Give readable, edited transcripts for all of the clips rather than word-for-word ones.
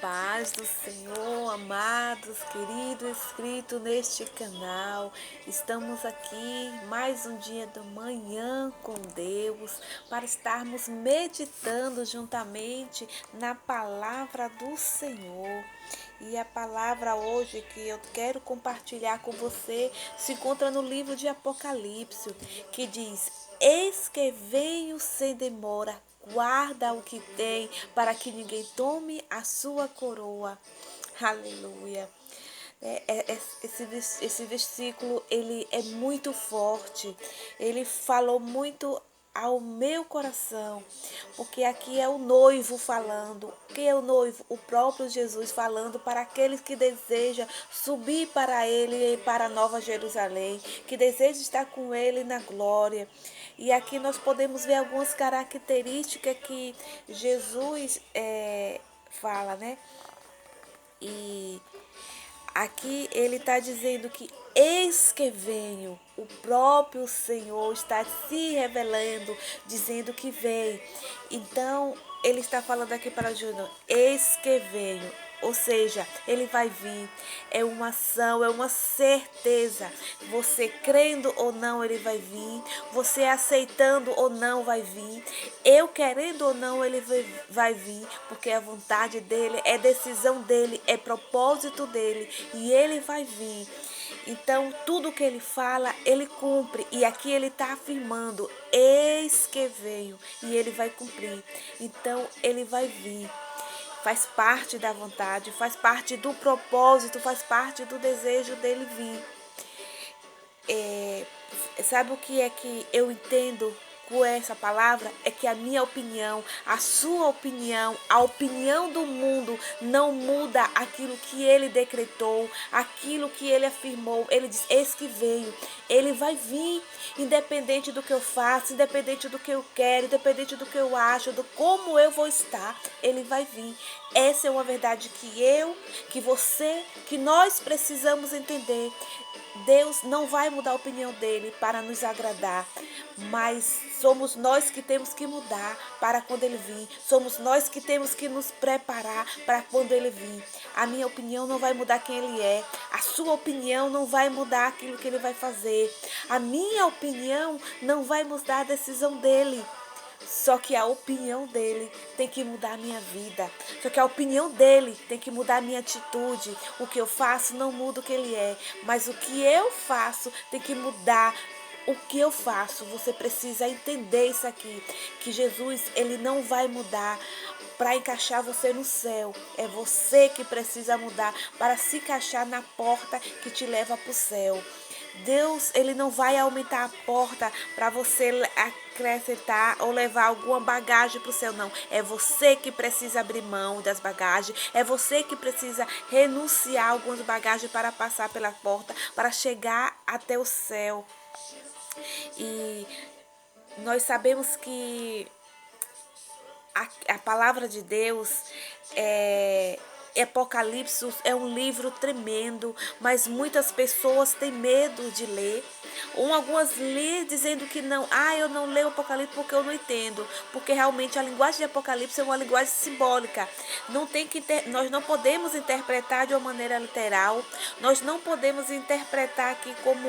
paz do Senhor, amados, querido inscrito neste canal. Estamos aqui mais um dia da manhã com Deus para estarmos meditando juntamente na palavra do Senhor. E a palavra hoje que eu quero compartilhar com você se encontra no livro de Apocalipse, que diz: Eis que venho sem demora, guarda o que tem, para que ninguém tome a sua coroa. Aleluia. Esse versículo ele é muito forte. Ele falou muito ao meu coração, porque aqui é o noivo falando. Quem é o noivo? O próprio Jesus falando para aqueles que desejam subir para ele e para a Nova Jerusalém, que desejam estar com ele na glória. E aqui nós podemos ver algumas características que Jesus fala, né? E aqui ele está dizendo que eis que venho, o próprio Senhor está se revelando, dizendo que vem. Então, ele está falando aqui para Júnior, eis que venho. Ou seja, ele vai vir. É uma ação, é uma certeza. Você crendo ou não, ele vai vir. Você aceitando ou não, vai vir. Eu querendo ou não, ele vai vir. Porque a vontade dele, é decisão dele, é propósito dele. E ele vai vir. Então, tudo que ele fala, ele cumpre. E aqui ele está afirmando: eis que venho. E ele vai cumprir. Então, ele vai vir. Faz parte da vontade, faz parte do propósito, faz parte do desejo dele vir. Sabe o que é que eu entendo com essa palavra? É que a minha opinião, a sua opinião, a opinião do mundo não muda aquilo que ele decretou, aquilo que ele afirmou. Ele diz: eis que veio. Ele vai vir, independente do que eu faço, independente do que eu quero, independente do que eu acho, do como eu vou estar, ele vai vir. Essa é uma verdade que você, que nós precisamos entender. Deus não vai mudar a opinião dele para nos agradar, mas somos nós que temos que mudar para quando ele vir. Somos nós que temos que nos preparar para quando ele vir. A minha opinião não vai mudar quem ele é. A sua opinião não vai mudar aquilo que ele vai fazer. A minha opinião não vai mudar a decisão dele. Só que a opinião dele tem que mudar a minha vida. Só que a opinião dele tem que mudar a minha atitude. O que eu faço não muda o que ele é. Mas o que eu faço tem que mudar o que eu faço. Você precisa entender isso aqui. Que Jesus, ele não vai mudar para encaixar você no céu. É você que precisa mudar para se encaixar na porta que te leva para o céu. Deus, ele não vai aumentar a porta para você acrescentar ou levar alguma bagagem para o céu, não. É você que precisa abrir mão das bagagens. É você que precisa renunciar a algumas bagagens para passar pela porta, para chegar até o céu. E nós sabemos que a palavra de Deus é Apocalipse é um livro tremendo, mas muitas pessoas têm medo de ler. Algumas lêem dizendo que não, eu não leio Apocalipse porque eu não entendo, porque realmente a linguagem de Apocalipse é uma linguagem simbólica. Nós não podemos interpretar de uma maneira literal, nós não podemos interpretar aqui como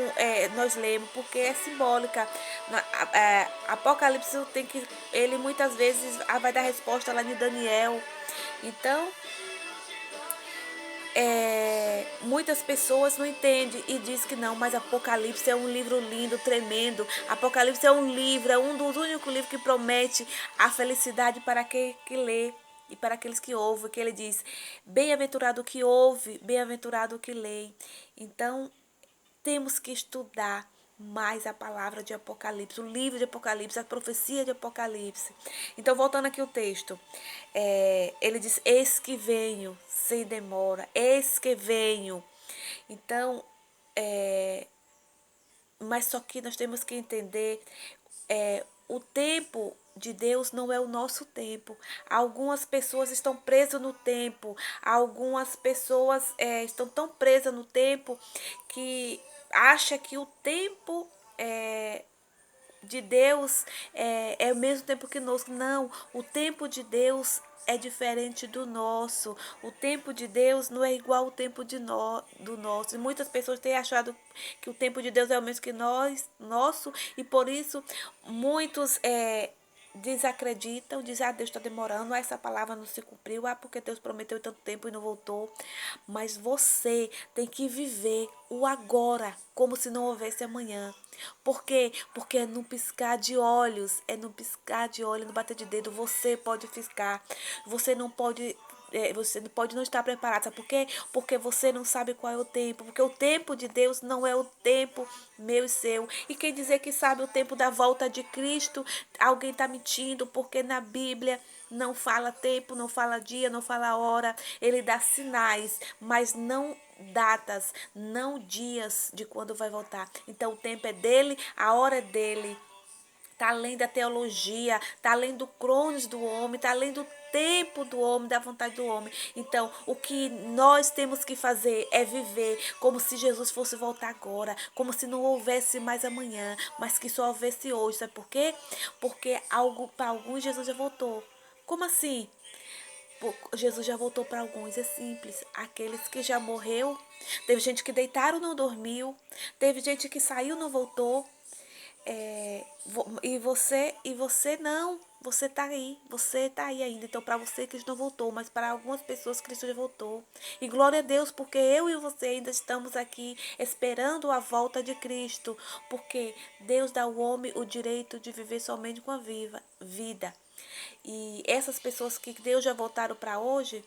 nós lemos, porque é simbólica. Apocalipse ele muitas vezes vai dar resposta lá em Daniel. Então, muitas pessoas não entendem e diz que não, mas Apocalipse é um livro lindo, tremendo. Apocalipse é um livro, é um dos únicos livros que promete a felicidade para aquele que lê e para aqueles que ouvem, que ele diz: bem-aventurado o que ouve, bem-aventurado o que lê. Então, temos que estudar mais a palavra de Apocalipse, o livro de Apocalipse, a profecia de Apocalipse. Então, voltando aqui o texto, ele diz: eis que venho sem demora, eis que venho. Então, mas só que nós temos que entender, o tempo de Deus não é o nosso tempo. Algumas pessoas estão presas no tempo, algumas pessoas estão tão presas no tempo que acha que o tempo de Deus é o mesmo tempo que nós. Não, o tempo de Deus é diferente do nosso. O tempo de Deus não é igual ao tempo do nosso. E muitas pessoas têm achado que o tempo de Deus é o mesmo que nosso, e por isso muitos desacreditam, dizem, Deus está demorando, essa palavra não se cumpriu, porque Deus prometeu tanto tempo e não voltou. Mas você tem que viver o agora, como se não houvesse amanhã. Por quê? Porque é no piscar de olhos, no bater de dedo, você pode fiscar. Você não pode você pode não estar preparado. Sabe por quê? Porque você não sabe qual é o tempo. Porque o tempo de Deus não é o tempo meu e seu. E quem dizer que sabe o tempo da volta de Cristo, alguém está mentindo, porque na Bíblia não fala tempo, não fala dia, não fala hora. Ele dá sinais, mas não datas, não dias de quando vai voltar. Então o tempo é dele, a hora é dele. Está além da teologia, está além do cronos do homem, está além do tempo do homem, da vontade do homem. Então, o que nós temos que fazer é viver como se Jesus fosse voltar agora, como se não houvesse mais amanhã, mas que só houvesse hoje. Sabe por quê? Porque para alguns Jesus já voltou. Como assim? Jesus já voltou para alguns, é simples. Aqueles que já morreu, teve gente que deitaram não dormiu, teve gente que saiu não voltou. E você não, você está aí ainda. Então, para você, Cristo não voltou, mas para algumas pessoas, Cristo já voltou. E glória a Deus, porque eu e você ainda estamos aqui esperando a volta de Cristo, porque Deus dá ao homem o direito de viver somente com a vida. E essas pessoas que Deus já voltaram para hoje,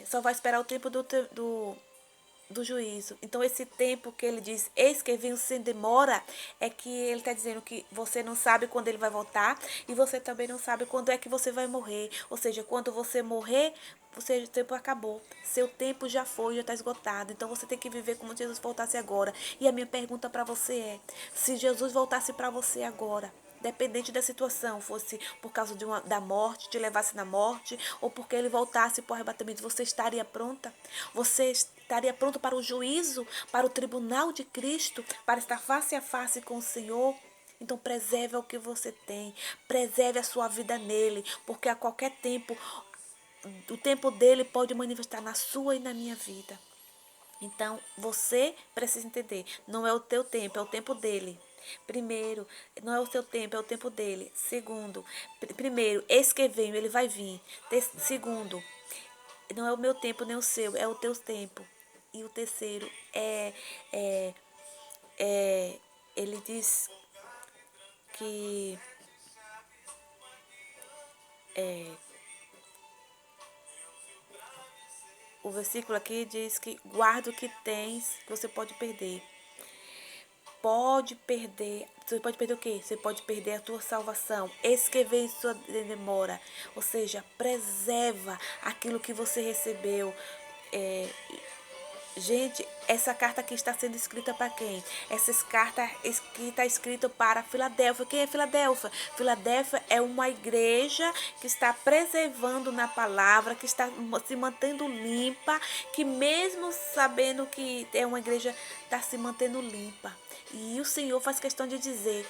só vai esperar o tempo do juízo. Então, esse tempo que ele diz, eis que venho sem demora, é que ele está dizendo que você não sabe quando ele vai voltar, e você também não sabe quando é que você vai morrer. Ou seja, quando você morrer, o tempo acabou. Seu tempo já foi, já está esgotado. Então, você tem que viver como se Jesus voltasse agora. E a minha pergunta para você é, se Jesus voltasse para você agora, dependente da situação, fosse por causa da morte, te levasse na morte, ou porque ele voltasse para o arrebatamento, você estaria pronta? Você estaria pronto para o juízo, para o tribunal de Cristo, para estar face a face com o Senhor? Então preserve o que você tem, preserve a sua vida nele, porque a qualquer tempo, o tempo dele pode manifestar na sua e na minha vida. Então, você precisa entender, não é o teu tempo, é o tempo dele. Primeiro, não é o seu tempo, é o tempo dele. Segundo, primeiro, eis que venho, ele vai vir. Segundo, não é o meu tempo nem o seu, é o teu tempo. E o terceiro é, é ele diz que o versículo aqui diz que guarda o que tens, que você pode perder. Pode perder. Você pode perder o quê? Você pode perder a tua salvação. Escrever sua demora. Ou seja, preserva aquilo que você recebeu. É, gente, essa carta aqui está sendo escrita para quem? Essa carta aqui está escrita para Filadélfia. Quem é Filadélfia? Filadélfia é uma igreja que está preservando na palavra, que está se mantendo limpa, que mesmo sabendo que é uma igreja, está se mantendo limpa. E o Senhor faz questão de dizer,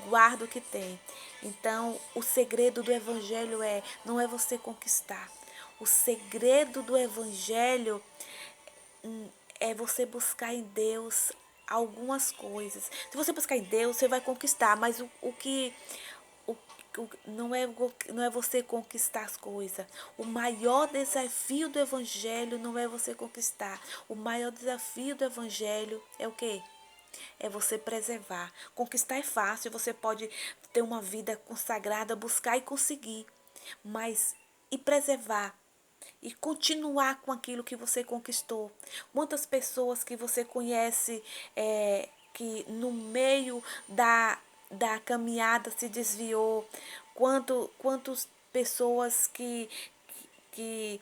guarda o que tem. Então, o segredo do evangelho não é você conquistar. O segredo do evangelho é você buscar em Deus algumas coisas. Se você buscar em Deus, você vai conquistar, mas o, não é você conquistar as coisas. O maior desafio do evangelho não é você conquistar. O maior desafio do evangelho é o quê? É você preservar. Conquistar é fácil, você pode ter uma vida consagrada, buscar e conseguir. Mas e preservar? E continuar com aquilo que você conquistou. Quantas pessoas que você conhece que no meio da caminhada se desviou? Quantas pessoas que, que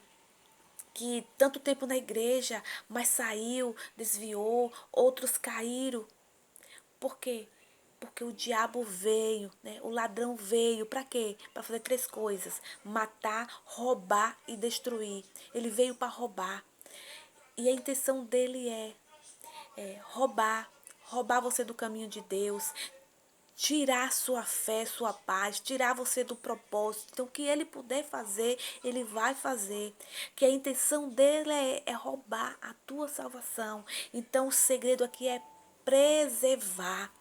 tanto tempo na igreja, mas saiu, desviou, outros caíram. Por quê? Porque o diabo veio, né? O ladrão veio para quê? Para fazer três coisas: matar, roubar e destruir. Ele veio para roubar. E a intenção dele é roubar você do caminho de Deus, tirar sua fé, sua paz, tirar você do propósito. Então, o que ele puder fazer, ele vai fazer. Que a intenção dele é roubar a tua salvação. Então, o segredo aqui é preservar.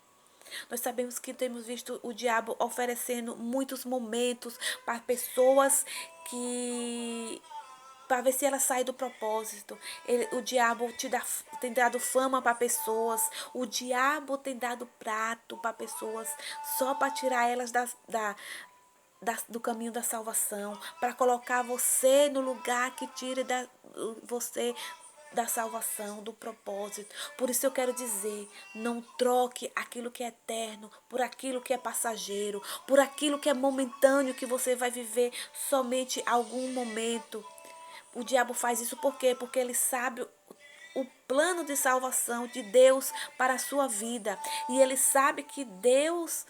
Nós sabemos que temos visto o diabo oferecendo muitos momentos para pessoas que para ver se ela sai do propósito. O diabo tem dado fama para pessoas. O diabo tem dado prato para pessoas só para tirar elas do caminho da salvação, para colocar você no lugar que tire você da salvação, do propósito. Por isso eu quero dizer, não troque aquilo que é eterno por aquilo que é passageiro, por aquilo que é momentâneo, que você vai viver somente algum momento. O diabo faz isso por quê? Porque ele sabe o plano de salvação de Deus para a sua vida. E ele sabe que Deus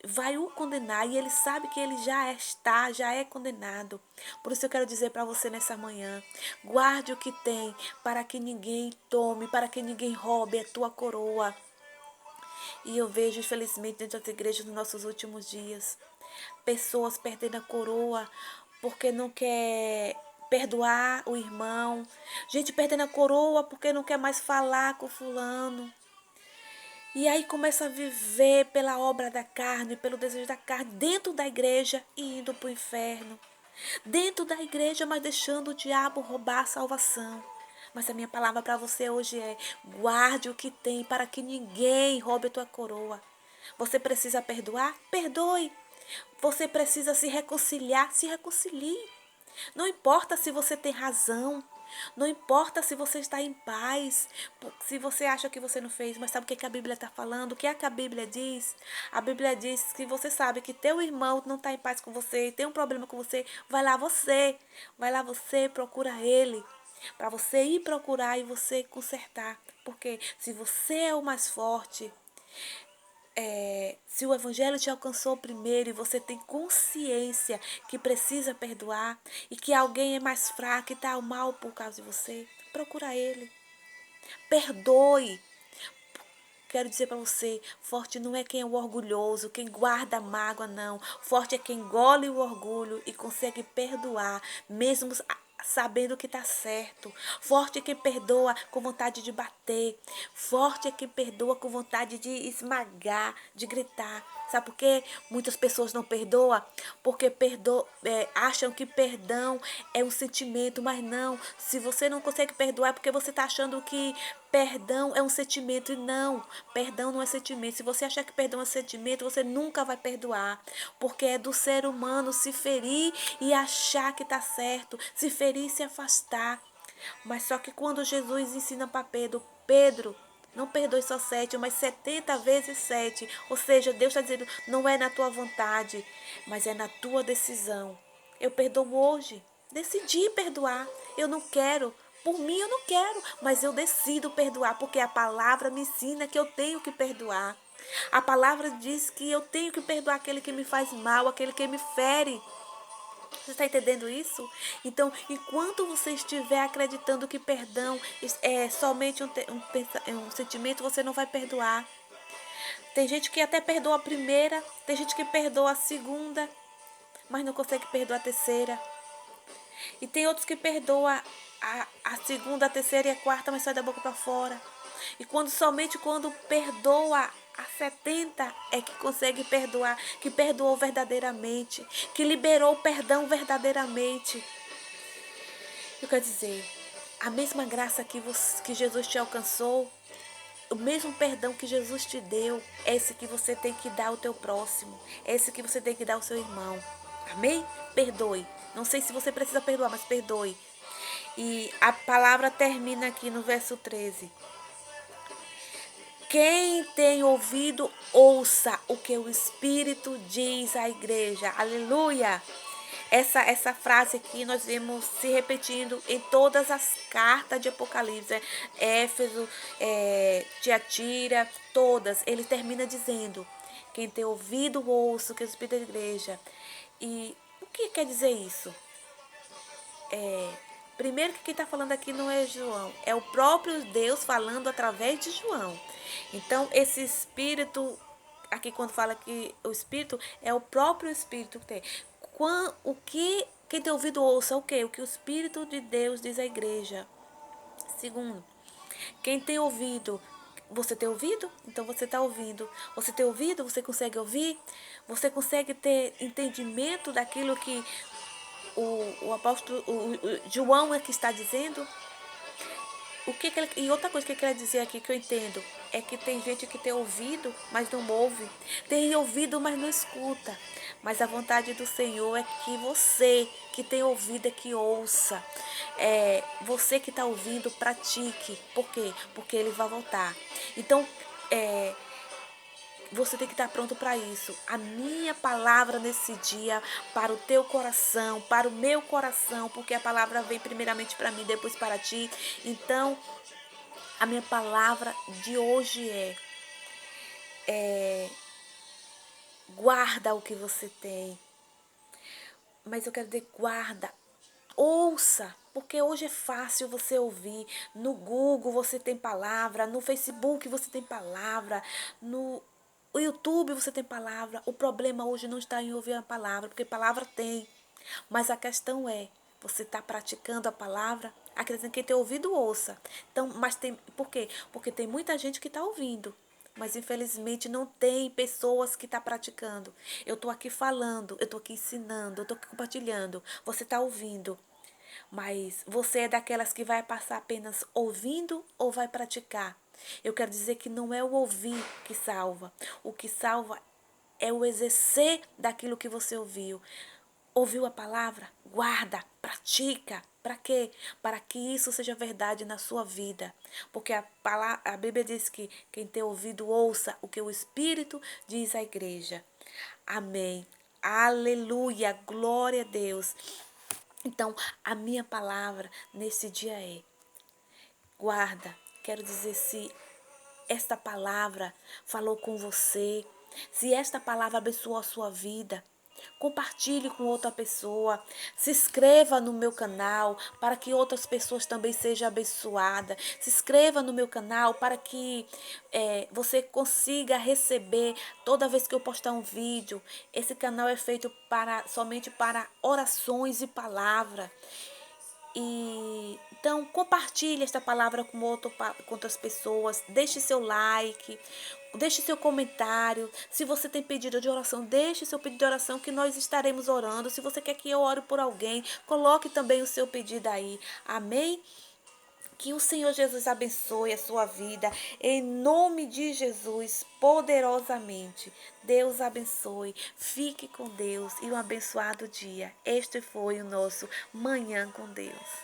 vai o condenar. E ele sabe que ele já é condenado. Por isso eu quero dizer para você nessa manhã: guarde o que tem, para que ninguém tome, para que ninguém roube a tua coroa. E eu vejo, infelizmente, dentro das igrejas nos nossos últimos dias, pessoas perdendo a coroa porque não quer perdoar o irmão. Gente perdendo a coroa porque não quer mais falar com fulano. E aí começa a viver pela obra da carne, pelo desejo da carne, dentro da igreja e indo para o inferno. Dentro da igreja, mas deixando o diabo roubar a salvação. Mas a minha palavra para você hoje é: guarde o que tem para que ninguém roube a tua coroa. Você precisa perdoar? Perdoe. Você precisa se reconciliar? Se reconcilie. Não importa se você tem razão. Não importa se você está em paz, se você acha que você não fez, mas sabe o que a Bíblia está falando? O que é que a Bíblia diz? A Bíblia diz que você sabe que teu irmão não está em paz com você, tem um problema com você, vai lá você, procura ele, para você ir procurar e você consertar. Porque se você é o mais forte, se o evangelho te alcançou primeiro e você tem consciência que precisa perdoar e que alguém é mais fraco e está mal por causa de você, procura ele. Perdoe. Quero dizer para você, forte não é quem é o orgulhoso, quem guarda a mágoa, não. Forte é quem engole o orgulho e consegue perdoar, mesmo sabendo que está certo. Forte é quem perdoa com vontade de bater. Forte é quem perdoa com vontade de esmagar, de gritar. Sabe por quê? Muitas pessoas não perdoam porque acham que perdão é um sentimento, mas não. Se você não consegue perdoar é porque você está achando que perdão é um sentimento e não. Perdão não é sentimento. Se você achar que perdão é sentimento, você nunca vai perdoar. Porque é do ser humano se ferir e achar que está certo. Se ferir e se afastar. Mas só que quando Jesus ensina para Pedro, não perdoe só 7, mas 70 vezes 7. Ou seja, Deus está dizendo, não é na tua vontade, mas é na tua decisão. Eu perdoo hoje. Decidi perdoar. Eu não quero. Por mim eu não quero, mas eu decido perdoar, porque a palavra me ensina que eu tenho que perdoar. A palavra diz que eu tenho que perdoar aquele que me faz mal, aquele que me fere. Você está entendendo isso? Então, enquanto você estiver acreditando que perdão é somente um sentimento, você não vai perdoar. Tem gente que até perdoa a primeira, tem gente que perdoa a segunda, mas não consegue perdoar a terceira. E tem outros que perdoam a segunda, a terceira e a quarta, mas sai da boca para fora. E somente quando perdoa a 70 é que consegue perdoar, que perdoou verdadeiramente, que liberou o perdão verdadeiramente. Eu quero dizer, a mesma graça que Jesus te alcançou, o mesmo perdão que Jesus te deu, é esse que você tem que dar ao teu próximo, é esse que você tem que dar ao seu irmão. Amém? Perdoe. Não sei se você precisa perdoar, mas perdoe. E a palavra termina aqui no verso 13. Quem tem ouvido, ouça o que o Espírito diz à igreja. Aleluia! Essa frase aqui nós vemos se repetindo em todas as cartas de Apocalipse. Éfeso, Tiatira, todas. Ele termina dizendo, quem tem ouvido, ouça o que o Espírito da igreja. E o que quer dizer isso? Primeiro que quem está falando aqui não é João, é o próprio Deus falando através de João. Então, esse Espírito aqui quando fala que o Espírito, é o próprio Espírito que tem. Quem tem ouvido ouça o quê? O que o Espírito de Deus diz à igreja. Segundo, quem tem ouvido, você tem ouvido? Então você está ouvindo. Você tem ouvido? Você consegue ouvir? Você consegue ter entendimento daquilo que o apóstolo o João é que está dizendo? E outra coisa que ele quer dizer aqui que eu entendo é que tem gente que tem ouvido, mas não ouve. Tem ouvido, mas não escuta. Mas a vontade do Senhor é que você que tem ouvido é que ouça. Você que está ouvindo, pratique. Por quê? Porque ele vai voltar. Então, você tem que estar pronto para isso. A minha palavra nesse dia, para o teu coração, para o meu coração, porque a palavra vem primeiramente para mim, depois para ti. Então, a minha palavra de hoje guarda o que você tem. Mas eu quero dizer, guarda, ouça, porque hoje é fácil você ouvir. No Google você tem palavra, no Facebook você tem palavra, no YouTube você tem palavra. O problema hoje não está em ouvir a palavra, porque palavra tem. Mas a questão é, você está praticando a palavra? Acredito que quem tem ouvido, ouça. Então, mas tem, por quê? Porque tem muita gente que está ouvindo, mas infelizmente não tem pessoas que estão praticando. Eu estou aqui falando, eu estou aqui ensinando, eu estou aqui compartilhando. Você está ouvindo, mas você é daquelas que vai passar apenas ouvindo ou vai praticar? Eu quero dizer que não é o ouvir que salva. O que salva é o exercer daquilo que você ouviu. Ouviu a palavra? Guarda, pratica. Para quê? Para que isso seja verdade na sua vida. Porque a Bíblia diz que quem tem ouvido, ouça o que o Espírito diz à igreja. Amém. Aleluia. Glória a Deus. Então, a minha palavra nesse dia é: guarda. Quero dizer, se esta palavra falou com você, se esta palavra abençoou a sua vida, compartilhe com outra pessoa, se inscreva no meu canal para que outras pessoas também sejam abençoadas, se inscreva no meu canal para que você consiga receber toda vez que eu postar um vídeo. Esse canal é feito somente para orações e palavra. E então compartilhe esta palavra com outras pessoas, deixe seu like, deixe seu comentário. Se você tem pedido de oração, deixe seu pedido de oração que nós estaremos orando. Se você quer que eu ore por alguém, coloque também o seu pedido aí. Amém? Que o Senhor Jesus abençoe a sua vida, em nome de Jesus, poderosamente. Deus abençoe, fique com Deus e um abençoado dia. Este foi o nosso Manhã com Deus.